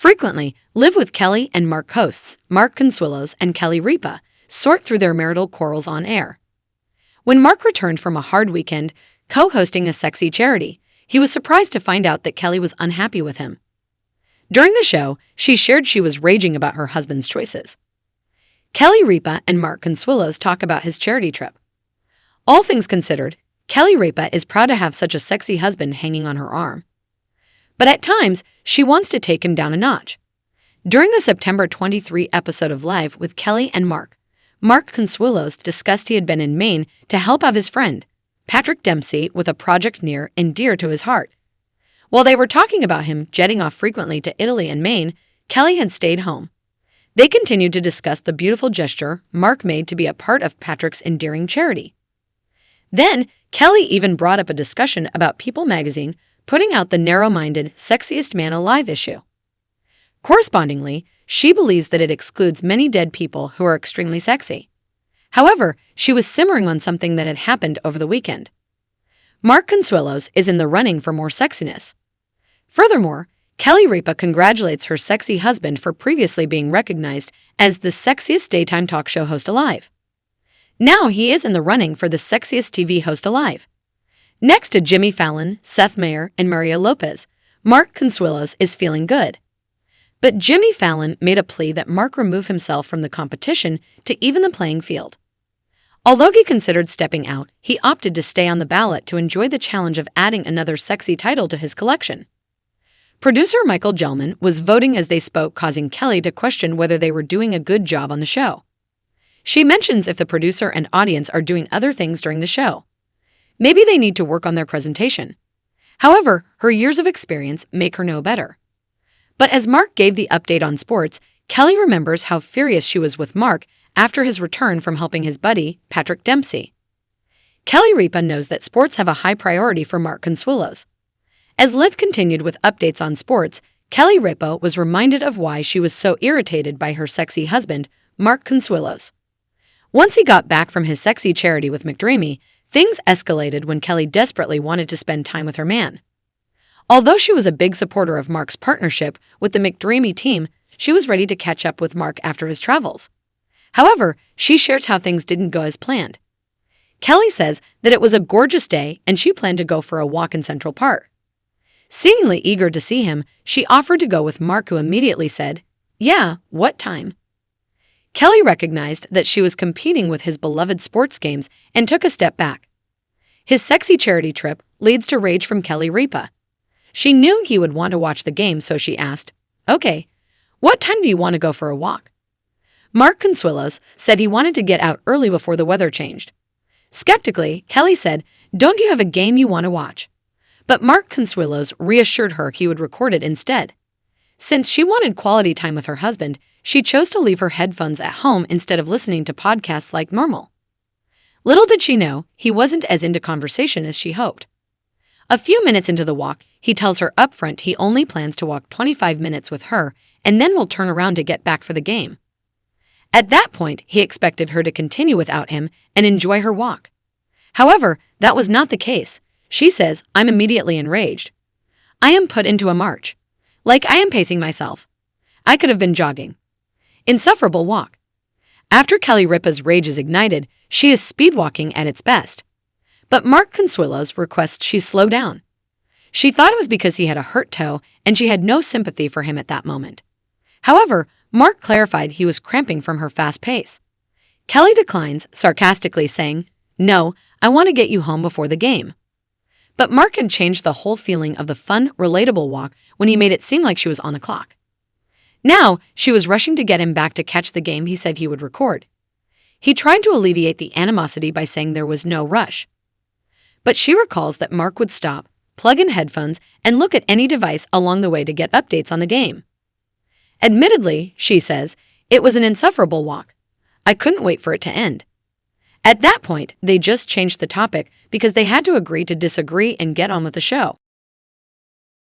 Frequently, Live with Kelly and Mark hosts, Mark Consuelos and Kelly Ripa, sort through their marital quarrels on air. When Mark returned from a hard weekend, co-hosting a sexy charity, he was surprised to find out that Kelly was unhappy with him. During the show, she shared she was raging about her husband's choices. Kelly Ripa and Mark Consuelos talk about his charity trip. All things considered, Kelly Ripa is proud to have such a sexy husband hanging on her arm. But at times, she wants to take him down a notch. During the September 23 episode of Live with Kelly and Mark Consuelos discussed he had been in Maine to help out his friend, Patrick Dempsey, with a project near and dear to his heart. While they were talking about him jetting off frequently to Italy and Maine, Kelly had stayed home. They continued to discuss the beautiful gesture Mark made to be a part of Patrick's endearing charity. Then, Kelly even brought up a discussion about People magazine putting out the narrow-minded Sexiest Man Alive issue. Correspondingly, she believes that it excludes many dead people who are extremely sexy. However, she was simmering on something that had happened over the weekend. Mark Consuelos is in the running for more sexiness. Furthermore, Kelly Ripa congratulates her sexy husband for previously being recognized as the sexiest daytime talk show host alive. Now he is in the running for the sexiest TV host alive. Next to Jimmy Fallon, Seth Meyers, and Maria Lopez, Mark Consuelos is feeling good. But Jimmy Fallon made a plea that Mark remove himself from the competition to even the playing field. Although he considered stepping out, he opted to stay on the ballot to enjoy the challenge of adding another sexy title to his collection. Producer Michael Gelman was voting as they spoke, causing Kelly to question whether they were doing a good job on the show. She mentions if the producer and audience are doing other things during the show. Maybe they need to work on their presentation. However, her years of experience make her know better. But as Mark gave the update on sports, Kelly remembers how furious she was with Mark after his return from helping his buddy, Patrick Dempsey. Kelly Ripa knows that sports have a high priority for Mark Consuelos. As Liv continued with updates on sports, Kelly Ripa was reminded of why she was so irritated by her sexy husband, Mark Consuelos. Once he got back from his sexy charity with McDreamy, things escalated when Kelly desperately wanted to spend time with her man. Although she was a big supporter of Mark's partnership with the McDreamy team, she was ready to catch up with Mark after his travels. However, she shares how things didn't go as planned. Kelly says that it was a gorgeous day and she planned to go for a walk in Central Park. Seemingly eager to see him, she offered to go with Mark, who immediately said, "Yeah, what time?" Kelly recognized that she was competing with his beloved sports games and took a step back. His sexy charity trip leads to rage from Kelly Ripa. She knew he would want to watch the game, so she asked, "Okay, what time do you want to go for a walk?" Mark Consuelos said he wanted to get out early before the weather changed. Skeptically, Kelly said, "Don't you have a game you want to watch?" But Mark Consuelos reassured her he would record it instead. Since she wanted quality time with her husband, she chose to leave her headphones at home instead of listening to podcasts like normal. Little did she know, he wasn't as into conversation as she hoped. A few minutes into the walk, he tells her upfront he only plans to walk 25 minutes with her and then will turn around to get back for the game. At that point, he expected her to continue without him and enjoy her walk. However, that was not the case. She says, "I'm immediately enraged. I am put into a march. Like I am pacing myself. I could have been jogging. Insufferable walk." After Kelly Ripa's rage is ignited, she is speedwalking at its best. But Mark Consuelos requests she slow down. She thought it was because he had a hurt toe and she had no sympathy for him at that moment. However, Mark clarified he was cramping from her fast pace. Kelly declines, sarcastically saying, "No, I want to get you home before the game." But Mark had changed the whole feeling of the fun, relatable walk when he made it seem like she was on the clock. Now, she was rushing to get him back to catch the game he said he would record. He tried to alleviate the animosity by saying there was no rush. But she recalls that Mark would stop, plug in headphones, and look at any device along the way to get updates on the game. Admittedly, she says, it was an insufferable walk. I couldn't wait for it to end. At that point, they just changed the topic because they had to agree to disagree and get on with the show.